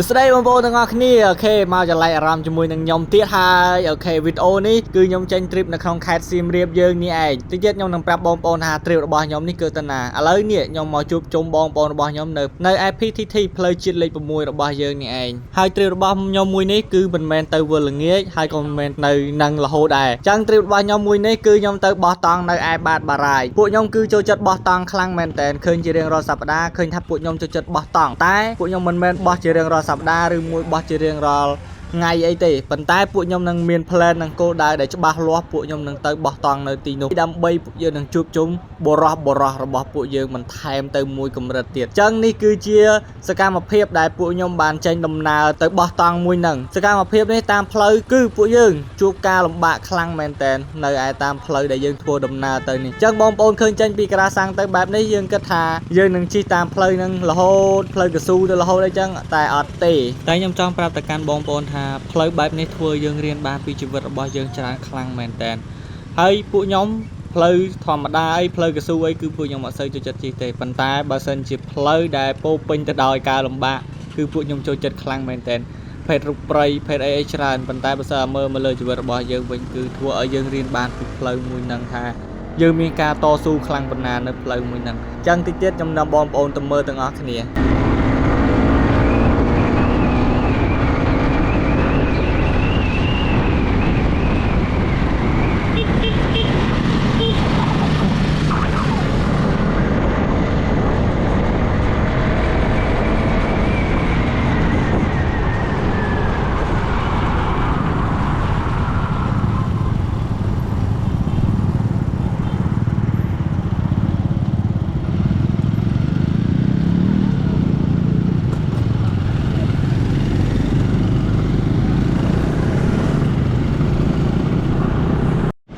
สุดท้ายบางคนทั้งออกนี่โอเคมาจะไล่อารามจมูกหนึ่งยมเตี้ยไฮโอเควิดีโอนี้คือยมเจนทริปในคลองแคทซีมเรียบเยิงนี่เองที่เย็ดยมนำปรับบอลปอนหาทริประบายยมนี่เกิดตนาอะไรเนี่ยยมมาจูบจมบอลปอนระบายยมในไอพีที่เพลย์จิตเลยประมวยระบายเยิงนี่เองไฮทริประบายยมมวยนี้คือเป็นแมนเตอร์เวอร์ลเงี้ยไฮคอมเมนต์ในนังละโหได้จังทริประบายยมมวยนี้คือยมเตอร์บอตังในไอบาดบารายพวกยมคือโจจัดบอตังคลังแมนแต่เคยจะเรียงรอสัปดาห์เคยทับพวกยมโจจัดบอตังแต่พวกยมมันแมนบอจะเรียงรอสัปดาห์หรือมวยบอจะเรียงรอไงไอ้ตีปันใต้พวกยมนังเมียนเพลนนังโกได้ได้จะบาล้อพวกยมนังเตยบอตองในตีนุดำใบพวกยมนังจุบจุ้มบรอระบอบพวกยมมันแทมเตยมวยกำลังเตียดจังนี่คือเชียสกามาเพียบได้พวกยมบานเจนดำนาเตยบอตองมวยหนังสกามาเพียบในตามเพลย์คือพวกยมจูบกาลำบากคลังแมนแตนในไอตามเพลย์ได้ยังทัวดำนาเตยนี่จังบอมปนเคยเจนปีกระสังเตยแบบนี้ยังกระทายังนังชีตามเพลย์นังละโหดเพลย์กระซูเตยละโหดได้จังแต่อดตีแต่ยมจองปรับแต่การบอมปนทาเพลย์แบบในทัวร์ยังเรียนบานปีชีวิตរបស់យើងច្រើនខ្លាំងមែនតើហើយពួកខ្ញុំផ្លូវធម្មតាអីផ្លូវកស៊ូអីគឺពួកខ្ញុំអត់សូវចូលចិត្តជិះទេប៉ុន្តែបើសិនជាផ្លូវដែលពោពេញទៅដោយការលំបាកគឺពួកខ្ញុំចូលចិត្តខ្លាំងមែនតើភេទរុកព្រៃភេទអីច្រើនប៉ុន្តែបើសិនមើលមកលើជីវិតរបស់យើងវិញគឺធ្វើឲ្យយើងរៀនបានពីផ្លូវមួយហ្នឹងថាយើងមានការតស៊ូខ្លាំងប៉ុណ្ណានៅផ្លូវមួយហ្នឹងអញ្ចឹងតិចទៀតខ្ញុំនាំបងប្អូនទៅមើលទាំងអស់គ្នា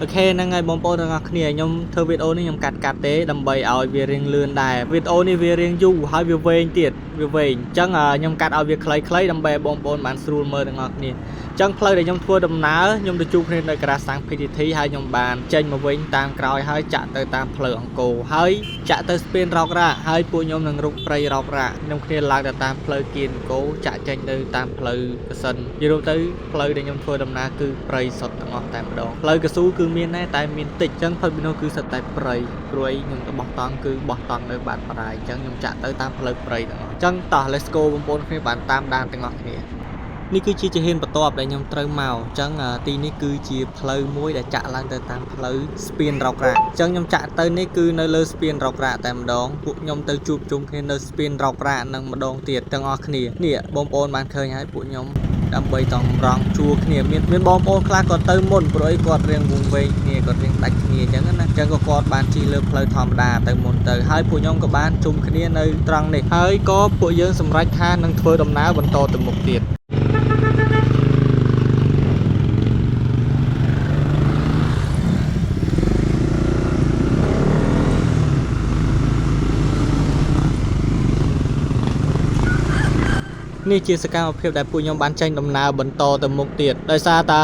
โอเคนั่งไงบอมโปทั้งอគ្នាខ្ញុំធ្វើវីដេអូនេះខ្ញុំកាត់ទេដើម្បីឲ្យវារៀងលឿនដែរវីដេអូនេះវារៀងយូរហើយវាវែងទៀតវាវែងអញ្ចឹងខ្ញុំកាត់ឲ្យវាខ្លីៗដើម្បីឲ្យបងប្អូនបានស្រួលមើលទាំងអស់គ្នាអញ្ចឹងផ្លូវដែលខ្ញុំធ្វើដំណើរខ្ញុំទៅជួបគ្នានៅក្រាសាំង PTT ហើយខ្ញុំបានចេញមកវិញតាមក្រោយហើយចាក់ទៅតាមផ្លូវអង្គរហើយចាក់ទៅស្ពានរ៉ុករ៉ាហើយពួកខ្ញុំនឹងរុកព្រៃរ៉ុករ៉ាខ្ញុំគ្នាឡើងទៅតាមផ្លូវគៀនអង្គរចាក់ចេញទៅតាមផ្លូវកសិននិយាយរួមទៅផ្លូវដែលខ្ញុំធ្វើដំណើរគឺព្រៃសុទ្ធទាំងអស់តែម្ដងផ្លូវកស៊ូគឺមានដែរតែមានតិចអញ្ចឹងផុតពីនោះគឺសិតតែព្រៃព្រួយខ្ញុំទៅបោះតង់គឺបោះតង់នៅបាត់បរាយអញ្ចឹងខ្ញុំចាក់ទៅតាមផ្លូវព្រៃទាំងអស់អញ្ចឹងតោះ let's go បងប្អូនគ្នាបានតាមដានទាំងអស់គ្នានេះគឺជាជាហ៊ានបន្ទាប់ដែលខ្ញុំត្រូវមកអញ្ចឹងទីនេះគឺជាផ្លូវមួយដែលចាក់ឡើងទៅតាមផ្លូវស្ពានរ៉ុករ៉ាអញ្ចឹងខ្ញុំចាក់ទៅនេះគឺនៅលើស្ពានរ៉ុករ៉ាតែម្ដងពួកខ្ញុំទៅជួបជុំគ្នានៅស្ពានរ៉ុករ៉ានឹងម្ដងទៀតទាំងអស់គ្នានេះបងប្អូនបានឃើញហើយពួកខ្ញុំដើម្បីតង់រងជួគ្នាមានបងប្អូនខ្លះគាត់ទៅមុនព្រោះអីគាត់រៀងវង្វេងគ្នាគាត់រៀងដាច់គ្នាអញ្ចឹងណាអញ្ចឹងក៏គាត់បានជិះលើផ្លូវធម្មតាទៅមុនទៅហើយពួកខ្ញុំក៏បានជុំគ្នានៅត្រង់នេះហើយក៏ពួកយើងសម្រេចថានឹងធ្វើដំណើរបន្តទៅមុខទៀតនេះជាសកម្មភាពដែលពួកខ្ញុំបានចេញដំណើរបន្តទៅមុខទៀតដោយសារតែ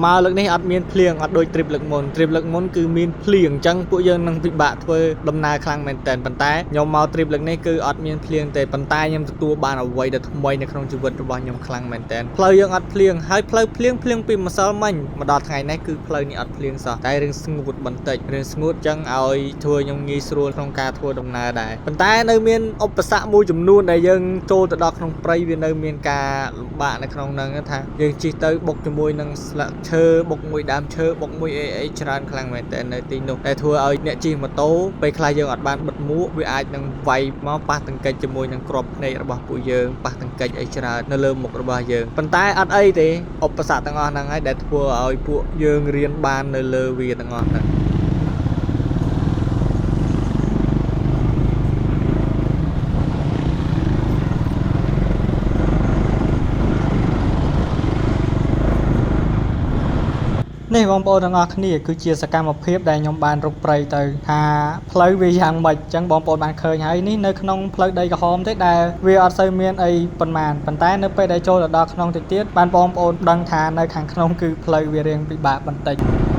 មកលើកនេះអត់មានភ្លៀងអត់ដូច trip លើកមុនគឺមានភ្លៀងអញ្ចឹងពួកយើងនឹងពិបាកធ្វើដំណើរខ្លាំងមែនតើប៉ុន្តែខ្ញុំមក trip លើកនេះគឺអត់មានភ្លៀងទេប៉ុន្តែខ្ញុំទទួលបានអ្វីដែលថ្មីនៅក្នុងជីវិតរបស់ខ្ញុំខ្លាំងមែនតើផ្លូវយើងអត់ភ្លៀងហើយផ្លូវភ្លៀងពីម្សិលមិញមកដល់ថ្ងៃនេះគឺផ្លូវនេះអត់ភ្លៀងសោះតែរឿងស្ងួតបន្តិចរឿងស្ងួតអញ្ចឹងឲ្យធ្វើខ្ញុំងាយស្រួលក្នុងការធ្វើដំណើរដែរប៉ុន្តែនៅមានឧបសគ្គមួយចំនួនដែលយើងចូលទៅដល់ក្នុងព្រៃវានៅមានការលំបាកនៅក្នុងហ្នឹងថាយើងជិះទៅបុកជាមួយនឹងស្លឹកឈើបុកមួយដើមឈើបុកមួយអីច្រើនខ្លាំងមែនតើនៅទីនោះតែធ្វើឲ្យអ្នកជិះម៉ូតូពេលខ្លះយើងអត់បានបិទមួកវាអាចនឹងវាយមកប៉ះទង្គិចជាមួយនឹងគ្រាប់ភ្នែករបស់ពួកយើងប៉ះទង្គិចអីច្រើននៅលើមុខរបស់យើងប៉ុន្តែអត់អីទេឧបសគ្គទាំងអស់ហ្នឹងហើយដែលធ្វើឲ្យពួកយើងរៀនបាននៅលើវាទាំងអស់ហ្នឹងនេះបងប្អូនទាំងអស់គ្នាគឺជាសកម្មភាពដែលខ្ញុំបានរុកព្រៃទៅថាផ្លូវវាយ៉ាងម៉េចអញ្ចឹងបងប្អូនបានឃើញហើយនេះនៅក្នុងផ្លូវដីក្រហមទេដែលវាអត់សូវមានអីប៉ុន្មានប៉ុន្តែនៅពេលដែលចូលទៅដល់ក្នុងតិចទៀតបានបងប្អូនដឹងថានៅខាងក្នុងគឺផ្លូវវារៀងពិបាកបន្តិច នេះ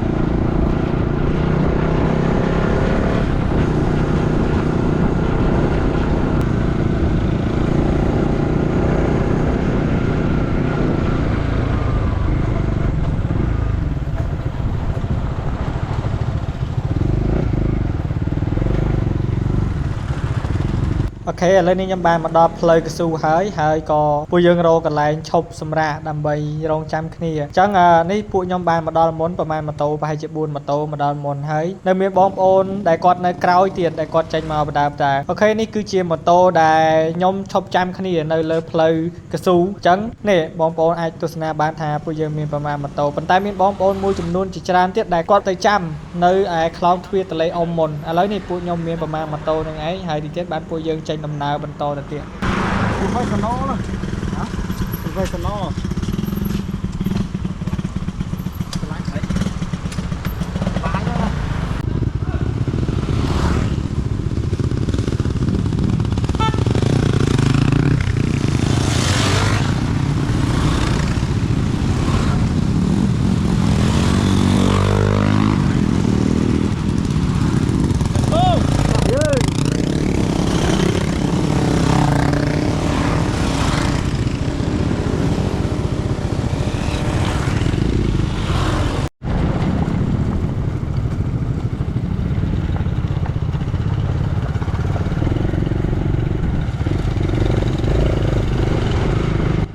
ខេឥឡូវនេះខ្ញុំបានមកដល់ផ្លូវកស៊ូហើយក៏ពួកយើងរកកន្លែងឈប់សម្រាកដើម្បីរងចាំគ្នាអញ្ចឹងនេះពួកខ្ញុំបានមកដល់មុនប្រហែលម៉ូតូប្រហែលជា4ម៉ូតូមកដល់មុនហើយនៅមានបងប្អូនដែលគាត់នៅក្រោយទៀតដែលគាត់ចេញមកបដើមតាអូខេនេះគឺជាម៉ូតូដែលខ្ញុំឈប់ចាំគ្នានៅលើផ្លូវកស៊ូអញ្ចឹងនេះបងប្អូនអាចទស្សនាបានថាពួកយើងមានប្រហែលម៉ូតូប៉ុន្តែមានបងប្អូនមួយចំនួនជាច្រើនទៀតដែលគាត់ទៅចាំនៅឯខ្លោងទ្វារទន្លេអ៊ំមុនឥឡូវនេះពួកខ្ញុំមានប្រហែលម៉ូតូនឹងឯងហើយទីទៀតបានពួកយើងចេញដំណើរបន្តទៅទៀត Professional ណា Professional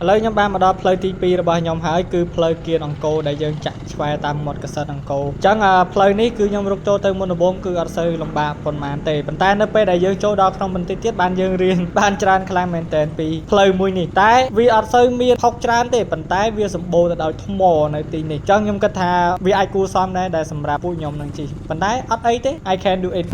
ឥឡូវខ្ញុំបានមកដល់ផ្លូវទី2របស់ខ្ញុំហើយគឺផ្លូវគៀនអង្គរដែលយើងចាក់ឆ្វែតាមមាត់កសិដ្ឋអង្គរអញ្ចឹងផ្លូវនេះគឺខ្ញុំរកចូលទៅមុនដំបូងគឺអត់សូវលំបាកប៉ុន្មានទេប៉ុន្តែនៅពេលដែលយើងចូលដល់ក្នុងបន្តិចទៀតបានយើងរៀនបានច្រើនខ្លាំងមែនទែនពីផ្លូវមួយនេះតែវាអត់សូវមានផុកច្រើនទេប៉ុន្តែវាសម្បូរទៅដោយថ្មនៅទីនេះអញ្ចឹងខ្ញុំគិតថាវាអាចគួរសមដែរដែលសម្រាប់ពួកខ្ញុំនឹងជិះប៉ុន្តែអត់អីទេ I can do it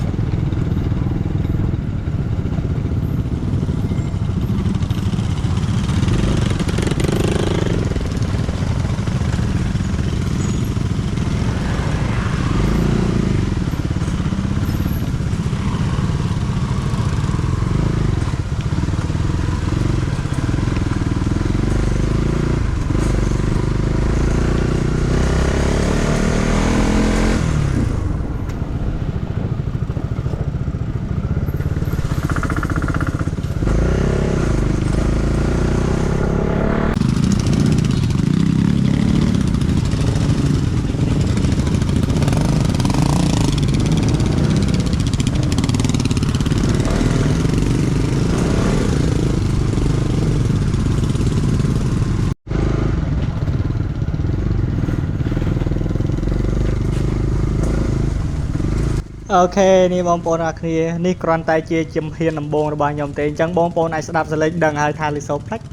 អូខេនេះបងប្អូនអរគ្នានេះគ្រាន់តែជាជំហានដំបូងរបស់ខ្ញុំទេអញ្ចឹងបងប្អូនអាចស្ដាប់សលេងដឹងហើយថាលីសូផ្លាច់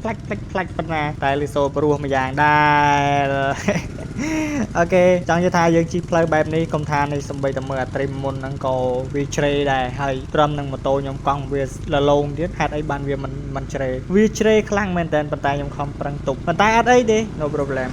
ប៉ុណ្ណាតែលីសូព្រោះមួយយ៉ាងដែរអូខេចង់និយាយថាយើងជិះផ្លូវបែបនេះកុំថានេះសំបីតែមើលអាត្រីមុនហ្នឹងក៏វាជ្រេដែរហើយត្រឹមនឹងម៉ូតូខ្ញុំកង់វាលលងទៀតហេតុអីបានវាមិនជ្រេវាជ្រេខ្លាំងមែនតើប៉ុន្តែខ្ញុំខំប្រឹងទប់ប៉ុន្តែអត់អីទេ no problem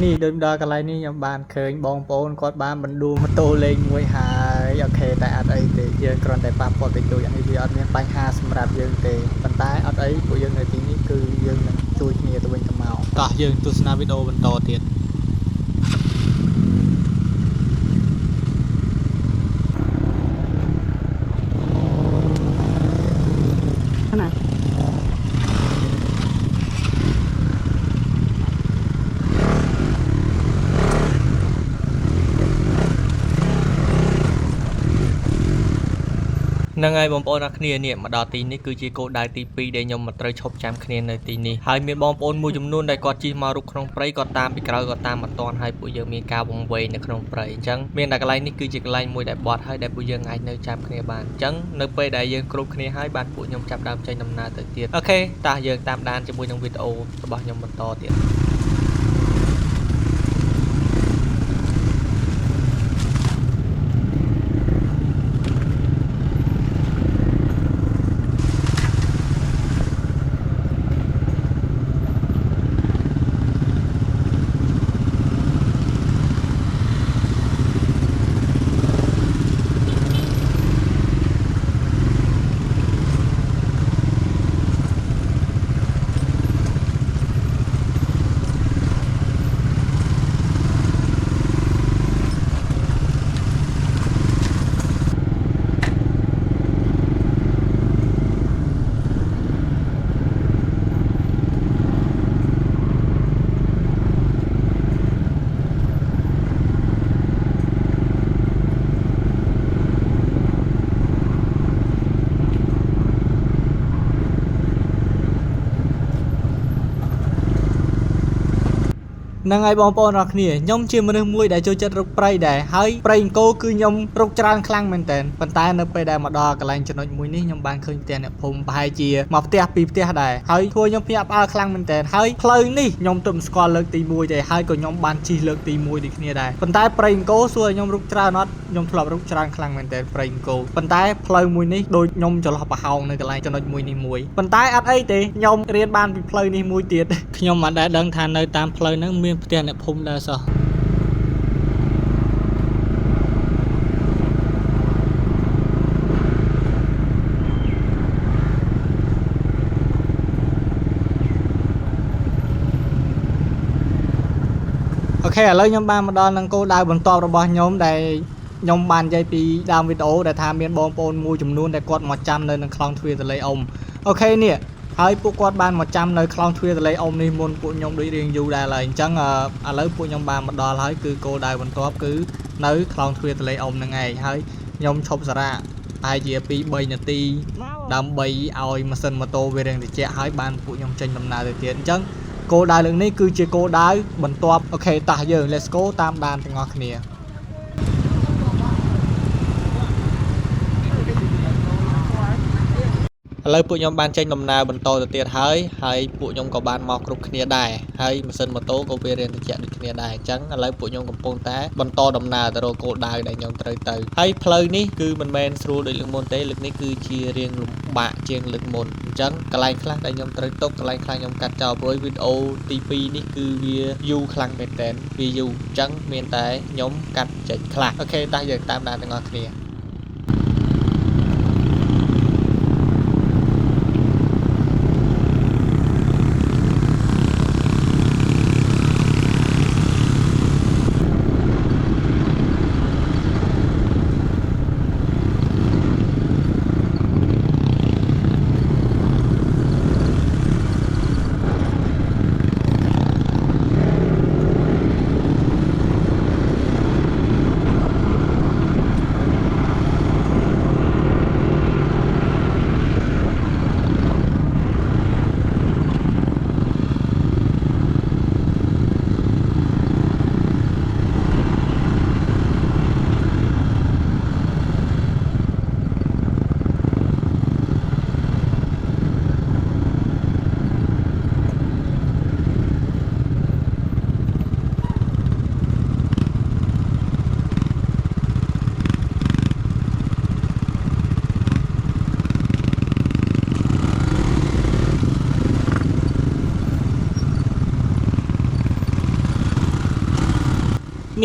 នេះដូចដល់កន្លែងនេះខ្ញុំបានឃើញបងប្អូនគាត់បានបណ្ដួលម៉ូតូលេងមួយហើយអូខេតែអត់អីទេយើងគ្រាន់តែប៉ះពាល់តិចតួចអានេះវាអត់មានបញ្ហាសម្រាប់យើងទេប៉ុន្តែអត់អីពួកយើងនៅទីនេះគឺយើងនឹងជួយគ្នាទៅវិញទៅមកតោះយើងទស្សនាវីដេអូបន្តទៀតណា នឹងហើយបងប្អូនអរគ្នានេះមកដល់ទីនេះគឺជាគោលដៅទី2ដែលខ្ញុំមកត្រូវឈប់ចាំគ្នានៅទីនេះហើយមានបងប្អូនមួយចំនួនដែលគាត់ជិះមករុកក្នុងព្រៃគាត់តាមពីក្រោយគាត់តាមអត់តាន់ហើយពួកយើងមានការវង្វេងនៅក្នុងព្រៃអញ្ចឹងមានតែកន្លែងនេះគឺជាកន្លែងមួយដែលបត់ហើយដែលពួកយើងអាចនៅចាំគ្នាបានអញ្ចឹងនៅពេលដែលយើងគ្រប់គ្នាហើយបានពួកខ្ញុំចាប់ដើមចេញដំណើរទៅទៀតអូខេតោះយើងតាមដានជាមួយនឹងវីដេអូរបស់ខ្ញុំបន្តទៀត អ នឹងហើយបងប្អូនអរគ្នាខ្ញុំជាមនុស្សមួយដែលចូលចិត្តរុកព្រៃដែរហើយព្រៃអង្គរគឺខ្ញុំរុកច្រើនខ្លាំងមែនតើប៉ុន្តែនៅពេលដែលមកដល់កន្លែងចំណុចមួយនេះខ្ញុំបានឃើញផ្ទះអ្នកភូមិប្រហែលជាមកផ្ទះពីរផ្ទះដែរហើយធ្វើខ្ញុំភ្ញាក់ផ្អើលខ្លាំងមែនតើហើយផ្លូវនេះខ្ញុំទើបស្គាល់លើកទី1ទេហើយក៏ខ្ញុំបានជិះលើកទី1ដូចគ្នាដែរប៉ុន្តែព្រៃអង្គរសួរខ្ញុំរុកច្រើនអត់ខ្ញុំធ្លាប់រុកច្រើនខ្លាំងមែនតើព្រៃអង្គរប៉ុន្តែផ្លូវមួយនេះដូចខ្ញុំចន្លោះប្រហោងនៅកន្លែងចំណុចមួយនេះមួយប៉ុន្តែអត់អីទេខ្ញុំរៀនបានពីផ្លូវនេះមួយទៀតខ្ញុំមិនដែលដឹងថានៅតាមផ្លូវហ្នឹងមានផ្ទះអ្នកភូមិដែរសោះអូខេឥឡូវខ្ញុំបានមកដល់នឹងគោលដៅបន្ទាប់របស់ខ្ញុំដែលខ្ញុំបាននិយាយពីដើមវីដេអូដែលថាមានបងប្អូនមួយចំនួនដែលគាត់មកចាំនៅក្នុងខ្លងទ្វារទន្លេអ៊ុំអូខេនេះហើយពួកគាត់បានមកចាំនៅខ្លងទ្វារទន្លេអ៊ុំនេះមុនពួកខ្ញុំដូចរៀងយូរដែរហើយអញ្ចឹងឥឡូវពួកខ្ញុំបានមកដល់ហើយគឺគោលដៅបន្ទាប់គឺនៅខ្លងទ្វារទន្លេអ៊ុំហ្នឹងឯងហើយខ្ញុំឈប់សារៈប្រហែលជា2-3នាទីដើម្បីឲ្យម៉ាស៊ីនម៉ូតូវារៀងត្រជាក់ហើយបានពួកខ្ញុំចេញដំណើរទៅទៀតអញ្ចឹងគោលដៅលើកនេះគឺជាគោលដៅបន្ទាប់អូខេតោះយើង let's go តាមដានទាំងអស់គ្នាឥឡូវពួកខ្ញុំបានចេញដំណើរបន្តទៅទៀតហើយពួកខ្ញុំក៏បានមកគ្រប់គ្នាដែរហើយម៉ាស៊ីនម៉ូតូក៏វារៀងត្រជាក់ដូចគ្នាដែរអញ្ចឹងឥឡូវពួកខ្ញុំកំពុងតែបន្តដំណើរទៅរកគោលដៅដែលខ្ញុំត្រូវទៅហើយផ្លូវនេះគឺមិនមែនស្រួលដូចលើកមុនទេលើកនេះគឺជារៀងលំបាកជាងលើកមុនអញ្ចឹងកន្លែងខ្លះដែលខ្ញុំត្រូវទុកកន្លែងខ្លះខ្ញុំកាត់ចោលព្រោះវីដេអូទី2នេះគឺវាយូរខ្លាំងមែនតើវាយូរអញ្ចឹងមានតែខ្ញុំកាត់ចេញខ្លះអូខេតោះយើងតាមដានទាំងអស់គ្នា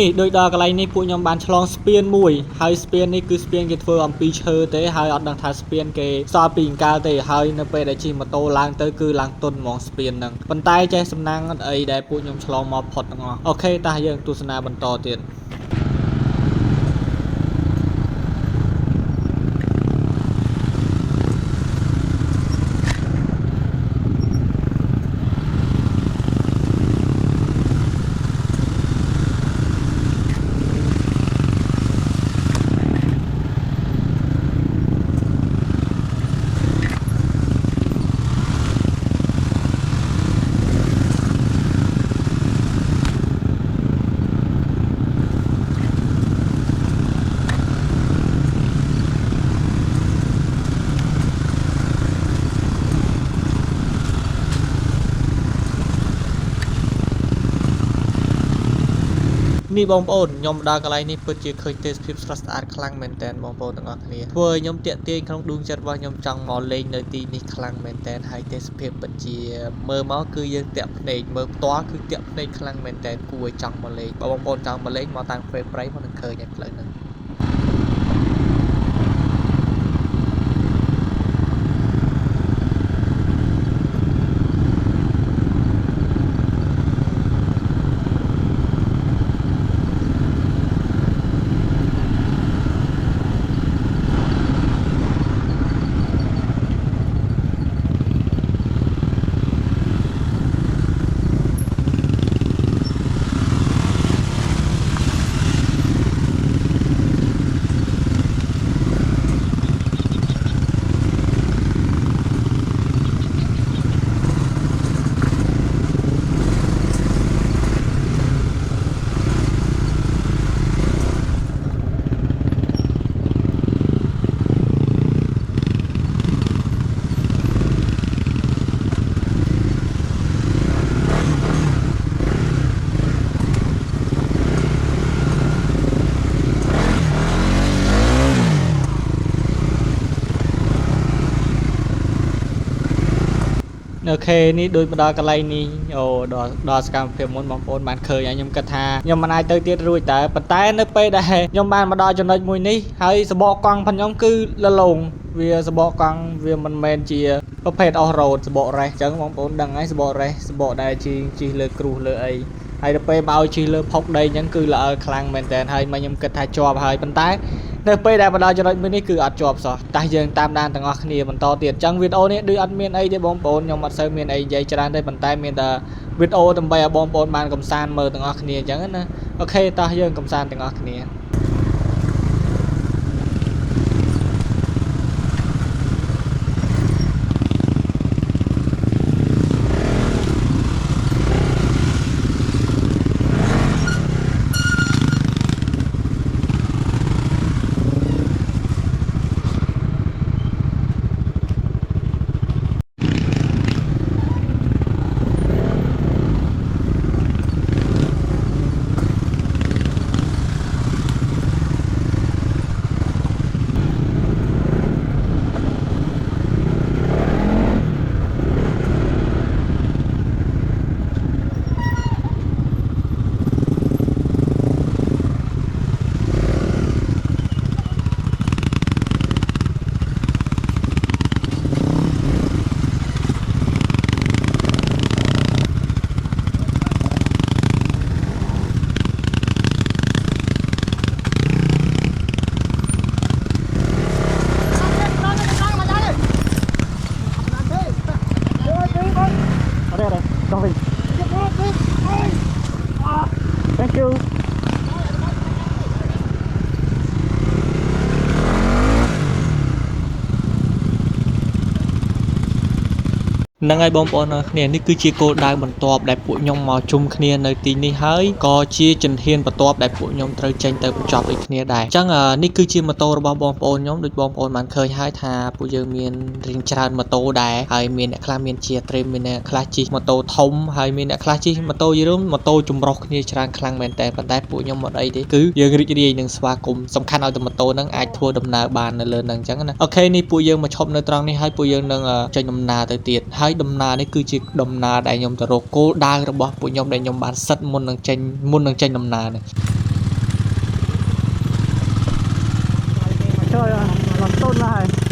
នេះដូចដល់កន្លែងនេះពួកខ្ញុំបានឆ្លងស្ពានមួយហើយស្ពាននេះគឺស្ពានគេធ្វើអំពីឈើទេហើយអត់ដឹងថាស្ពានគេសល់ពីអង្កាលទេហើយនៅពេលដែលជិះម៉ូតូឡើងទៅគឺឡើងទន់ហ្មងស្ពានហ្នឹងប៉ុន្តែចេះសំណាងអត់អីដែលពួកខ្ញុំឆ្លងមកផុតទាំងអស់អូខេតោះយើងទស្សនាបន្តទៀតនេះបងប្អូនខ្ញុំដល់កន្លែងនេះពិតជាឃើញទេសភាពស្រស់ស្អាតខ្លាំងមែនតើបងប្អូនទាំងអស់គ្នាធ្វើឲ្យខ្ញុំតាក់ទាញក្នុងដួងចិត្តរបស់ខ្ញុំចង់មកលេងនៅទីនេះខ្លាំងមែនតើហើយទេសភាពពិតជាមើលមកគឺយើងតាក់ភ្នែកមើលផ្ទាល់គឺតាក់ភ្នែកខ្លាំងមែនតើគួរឲ្យចង់មកលេងបងប្អូនចង់មកលេងមកតាមព្រៃព្រៃមកនឹងឃើញឯផ្លូវហ្នឹង អូខេនេះដូចមកដល់កន្លែងនេះអូដល់សកម្មភាពមុនបងប្អូនបានឃើញហើយខ្ញុំគិតថាខ្ញុំមិនអាចទៅទៀតរួចតែប៉ុន្តែនៅពេលដែលខ្ញុំបានមកដល់ចំណុចមួយនេះហើយសបកកង់ផងខ្ញុំគឺលលងវាសបកកង់វាមិនមែនជាប្រភេទអស់រ៉ូតសបករ៉េសអញ្ចឹងបងប្អូនដឹងហើយសបករ៉េសសបកដែលជិះលើគ្រូសលើអីហើយទៅពេលមកឲ្យជិះលើផុកដីអញ្ចឹងគឺល្អខ្លាំងមែនតើហើយមកខ្ញុំគិតថាជាប់ហើយប៉ុន្តែនៅពេលដែលមកដល់ចំណុចមួយនេះគឺអត់ជាប់សោះតែយើងតាមដានទាំងអស់គ្នាបន្តទៀតអញ្ចឹងវីដេអូនេះដូចអត់មានអីទេបងប្អូនខ្ញុំអត់សូវមានអីនិយាយច្រើនទេប៉ុន្តែមានតែវីដេអូដើម្បីឲ្យបងប្អូនបានកំសាន្តមើលទាំងអស់គ្នាអញ្ចឹងណាអូខេតោះយើងកំសាន្តទាំងអស់គ្នាThank you ហ្នឹងហើយបងប្អូនអរគ្នានេះគឺជាគោលដៅបន្ទាប់ដែលពួកខ្ញុំមកជុំគ្នានៅទីនេះហើយក៏ជាជំហានបន្ទាប់ដែលពួកខ្ញុំត្រូវចេញទៅបញ្ចប់ដូចគ្នាដែរអញ្ចឹងនេះគឺជាម៉ូតូរបស់បងប្អូនខ្ញុំដូចបងប្អូនបានឃើញហើយថាពួកយើងមានរៀងច្រើនម៉ូតូដែរហើយមានអ្នកខ្លះមានជាត្រេមមានអ្នកខ្លះជិះម៉ូតូធំហើយមានអ្នកខ្លះជិះម៉ូតូយីរួមម៉ូតូចម្រុះគ្នាច្រើនខ្លាំងមែនតើប៉ុន្តែពួកខ្ញុំអត់អីទេគឺយើងរីករាយនឹងស្វាគមន៍សំខាន់ឲ្យតែម៉ូតូហ្នឹងអាចធ្វើដំណើរបាននៅលើហ្នឹងអញ្ចឹងណាអូខេនេះពួកយើងមកឈប់នៅត្រង់នេះហើយពួកយើងនឹងចេញដំណើរទៅទៀតហើយដំណើរនេះគឺជាដំណើរដែលខ្ញុំទៅរកគោលដៅរបស់ពួកខ្ញុំដែលខ្ញុំបានសិតមុននឹងចេញដំណើរនេះជួយឡំទុនហើយ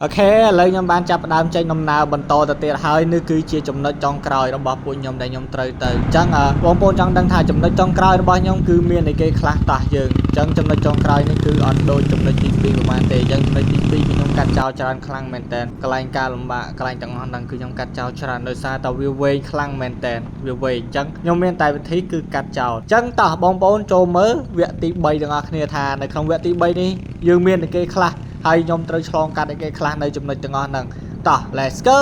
អូខេឥឡូវខ្ញុំបានចាប់ផ្ដើមចេញដំណើរបន្តទៅទៀតហើយនេះគឺជាចំណុចចុងក្រោយរបស់ពួកខ្ញុំដែលខ្ញុំត្រូវទៅអញ្ចឹងបងប្អូនចង់ដឹងថាចំណុចចុងក្រោយរបស់ខ្ញុំគឺមានអីគេខ្លះតោះយើងអញ្ចឹងចំណុចចុងក្រោយនេះគឺអត់ដូចចំណុចទី2ប្រហែលទេអញ្ចឹងចំណុចទី2ខ្ញុំកាត់ចោលច្រើនខ្លាំងមែនតើកន្លែងការលំបាកកន្លែងទាំងអស់ហ្នឹងគឺខ្ញុំកាត់ចោលច្រើនដោយសារតែវាវែងខ្លាំងមែនតើវាវែងអញ្ចឹងខ្ញុំមានតែវិធីគឺកាត់ចោលអញ្ចឹងតោះបងប្អូនចូលមើលវគ្គទី3ទាំងអស់គ្នាថានៅក្នុងវគ្គទី3នេះយើងមានអីគេខ្លះហើយខ្ញុំត្រូវឆ្លងកាត់អីគេខ្លះនៅចំណុចទាំងអស់ហ្នឹងតោះ let's go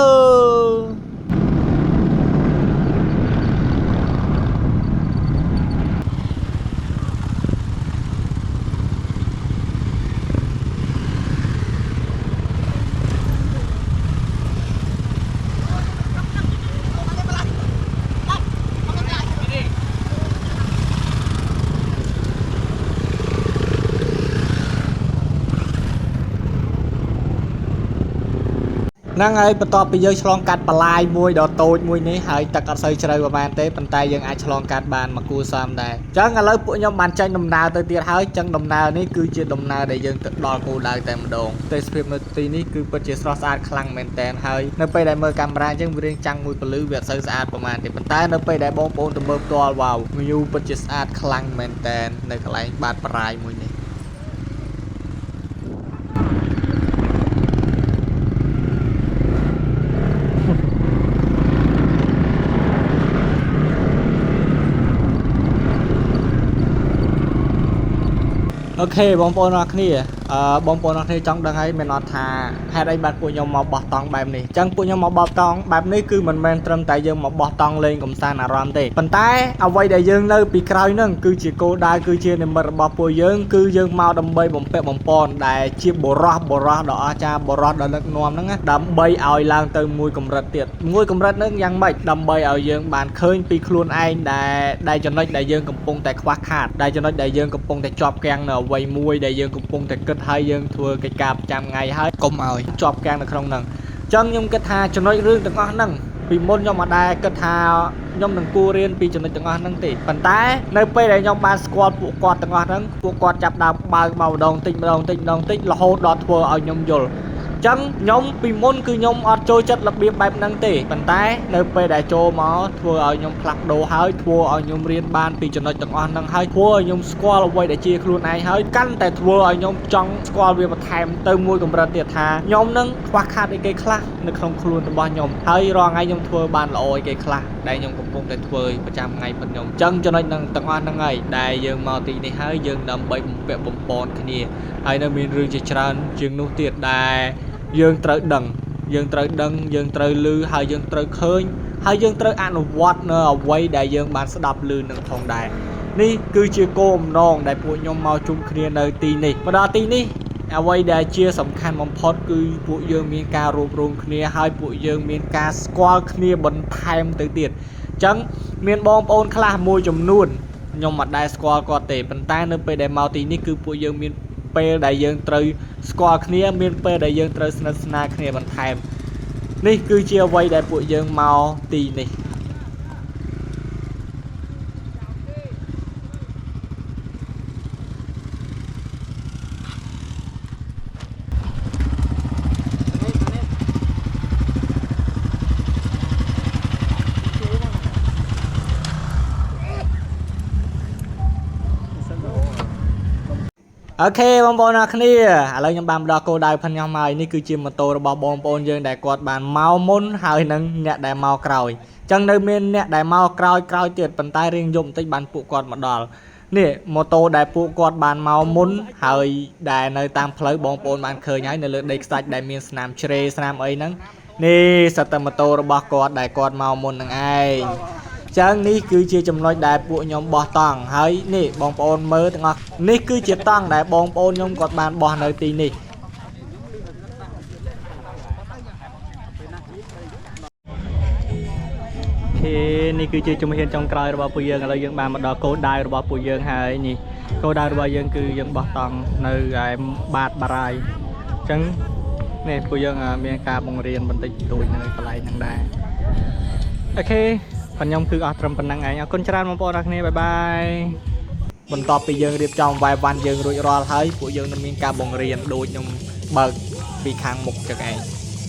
ហ្នឹងហើយបន្ទាប់ពីយើងឆ្លងកាត់បលាយមួយដ៏តូចមួយនេះហើយទឹកអត់សូវជ្រៅប្រហែលទេប៉ុន្តែយើងអាចឆ្លងកាត់បានមកគូសំដែរអញ្ចឹងឥឡូវពួកខ្ញុំបានចេញដំណើរទៅទៀតហើយអញ្ចឹងដំណើរនេះគឺជាដំណើរដែលយើងទៅដល់គោលដៅតែម្ដងទេសភាពនៅទីនេះគឺពិតជាស្រស់ស្អាតខ្លាំងមែនតើហើយនៅពេលដែលមើលកាមេរ៉ាអញ្ចឹងវារៀងចាំងមួយពលឺវាអត់សូវស្អាតប្រហែលទេប៉ុន្តែនៅពេលដែលបងប្អូនទៅមើលផ្ទាល់វ៉ាវ view ពិតជាស្អាតខ្លាំងមែនតើនៅកន្លែងបាតបរាយមួយនេះអូខេបងប្អូនអរគ្នាបងប្អូនអរគ្នាចង់ដឹងហើយមែនអត់ថាហេតុអីបានពួកខ្ញុំមកបោះតង់បែបនេះអញ្ចឹងពួកខ្ញុំមកបោះតង់បែបនេះគឺមិនមែនត្រឹមតែយើងមកបោះតង់លេងកំសាន្តអារម្មណ៍ទេប៉ុន្តែអ្វីដែលយើងនៅពីក្រោយហ្នឹងគឺជាគោលដៅគឺជានិមិត្តរបស់ពួកយើងគឺយើងមកដើម្បីបំពាក់បំពន់ដែលជាបរោះដ៏អស្ចារ្យបរោះដ៏ដឹកនាំហ្នឹងដើម្បីឲ្យឡើងទៅមួយកម្រិតទៀតមួយកម្រិតហ្នឹងយ៉ាងម៉េចដើម្បីឲ្យយើងបានឃើញពីខ្លួនឯងដែលចំណុចដែលយើងកំពុងតែខ្វះខាតដែលចំណុចដែលយើងកំពុងតែជាប់គាំងនៅអ្វីមួយដែលយើងកំពុងតែគិតហើយយើងធ្វើកិច្ចការប្រចាំថ្ងៃហើយកុំឲ្យជាប់គាំងនៅក្នុងហ្នឹងអ ចឹងខ្ញុំគិតថាចំណុចរឿងទាំងអស់ហ្នឹងពីមុនខ្ញុំអត់ដែរគិតថាខ្ញុំនឹងគួររៀនពីចំណុចទាំងអស់ហ្នឹងទេប៉ុន្តែនៅពេលដែលខ្ញុំបានស្គាល់ពួកគាត់ទាំងអស់ហ្នឹងពួកគាត់ចាប់ដើមបើកមកម្ដងតិចម្ដងតិចរហូតដល់ធ្វើឲ្យខ្ញុំយល់ចឹងខ្ញុំពីមុនគឺខ្ញុំអត់ចូលចិត្តរបៀបបែបហ្នឹងទេប៉ុន្តែនៅពេលដែលចូលមកធ្វើឲ្យខ្ញុំផ្លាស់ប្ដូរហើយធ្វើឲ្យខ្ញុំរៀនបានពីចំណុចទាំងអស់ហ្នឹងហើយធ្វើឲ្យខ្ញុំស្គាល់អ្វីដែលជាខ្លួនឯងហើយកាន់តែធ្វើឲ្យខ្ញុំចង់ស្គាល់វាបន្ថែមទៅមួយកម្រិតទៀតថាខ្ញុំនឹងខ្វះខាតអីគេខ្លះនៅក្នុងខ្លួនរបស់ខ្ញុំហើយរាល់ថ្ងៃខ្ញុំធ្វើបានល្អអីគេខ្លះដែលខ្ញុំកំពុងតែធ្វើប្រចាំថ្ងៃប៉ុនខ្ញុំចឹងចំណុចហ្នឹងទាំងអស់ហ្នឹងហើយដែលយើងមកទីនេះហើយយើងដើម្បីបំពាក់បំពន់គ្នាហើយនៅមានរឿងជាច្រើនជាងនោះទៀតដែលយើងត្រូវដឹងយើងត្រូវឮហើយយើងត្រូវឃើញហើយយើងត្រូវអនុវត្តនៅអ្វីដែលយើងបានស្ដាប់ឮនឹងផងដែរនេះគឺជាគោលបំណងដែលពួកខ្ញុំមកជុំគ្នានៅទីនេះមកដល់ទីនេះអ្វីដែលជាសំខាន់បំផុតគឺពួកយើងមានការរួបរวมគ្នាហើយពួកយើងមានការស្គាល់គ្នាបន្ថែមទៅទៀតអញ្ចឹងមានបងប្អូនខ្លះមួយចំនួនខ្ញុំមិនដែលស្គាល់គាត់ទេប៉ុន្តែនៅពេលដែលមកទីនេះគឺពួកយើងមានពេលដែលយើងត្រូវស្គាល់គ្នាមានពេលដែលយើងត្រូវស្និទ្ធស្នាលគ្នាបន្ថែមនេះគឺជាអ្វីដែលពួកយើងមកទីនេះអូខេបងប្អូនអ្នកគ្នាឥឡូវខ្ញុំបានមកដល់គោលដៅផងខ្ញុំហើយនេះគឺជាម៉ូតូរបស់បងប្អូនយើងដែលគាត់បានមកមុនហើយនឹងអ្នកដែលមកក្រោយអញ្ចឹងនៅមានអ្នកដែលមកក្រោយទៀតប៉ុន្តែរៀងយប់បន្តិចបានពួកគាត់មកដល់នេះម៉ូតូដែលពួកគាត់បានមកមុនហើយដែលនៅតាមផ្លូវបងប្អូនបានឃើញហើយនៅលើដីខ្សាច់ដែលមានស្នាមជ្រេស្នាមអីហ្នឹងនេះសិតតែម៉ូតូរបស់គាត់ដែលគាត់មកមុននឹងឯងចឹងនេះគឺជាចំណុចដែលពួកខ្ញុំបោះតង់ហើយនេះបងប្អូនមើលទាំងអស់នេះគឺជាតង់ដែលបងប្អូនខ្ញុំគាត់បានបោះនៅទីនេះនេះគឺជាជំហានចុងក្រោយរបស់ពួកយើងឥឡូវយើងបានមកដល់គោលដៅរបស់ពួកយើងហើយនេះគោលដៅរបស់យើងគឺយើងបោះតង់នៅឯបាតបារាយអញ្ចឹងនេះពួកយើងមានការបង្រៀនបន្តិចបន្តួចនៅកន្លែងហ្នឹងដែរអូខេខ្ញុំគឺអស់ត្រឹមប៉ុណ្្នឹងឯងអរគុណច្រើនបងប្អូនអរគ្នាបាយបាយបន្ទាប់ពីយើងរៀបចំវាយវ៉ាន់យើងរួចរាល់ហើយពួកយើងនឹងមានការបង្រៀនដូចខ្ញុំបើកពីខាងមុខចឹងឯង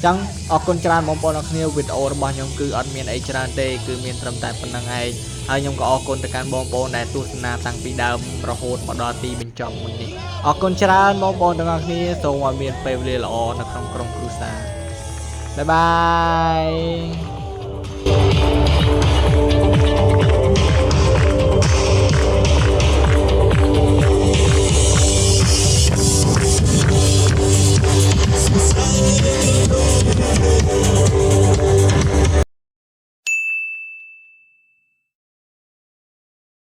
ចឹងអរគុណច្រើនបងប្អូនអរគ្នាវីដេអូរបស់ខ្ញុំគឺអត់មានអីច្រើនទេគឺមានត្រឹមតែប៉ុណ្្នឹងឯងហើយខ្ញុំក៏អរគុណទៅកាន់បងប្អូនដែលទស្សនាតាំងពីដើមរហូតមកដល់ទីបញ្ចប់មួយនេះអរគុណច្រើនបងប្អូនទាំងអស់គ្នាសូមឲ្យមានពេលវេលាល្អនៅក្នុងក្រុមគ្រួសារបាយបាយ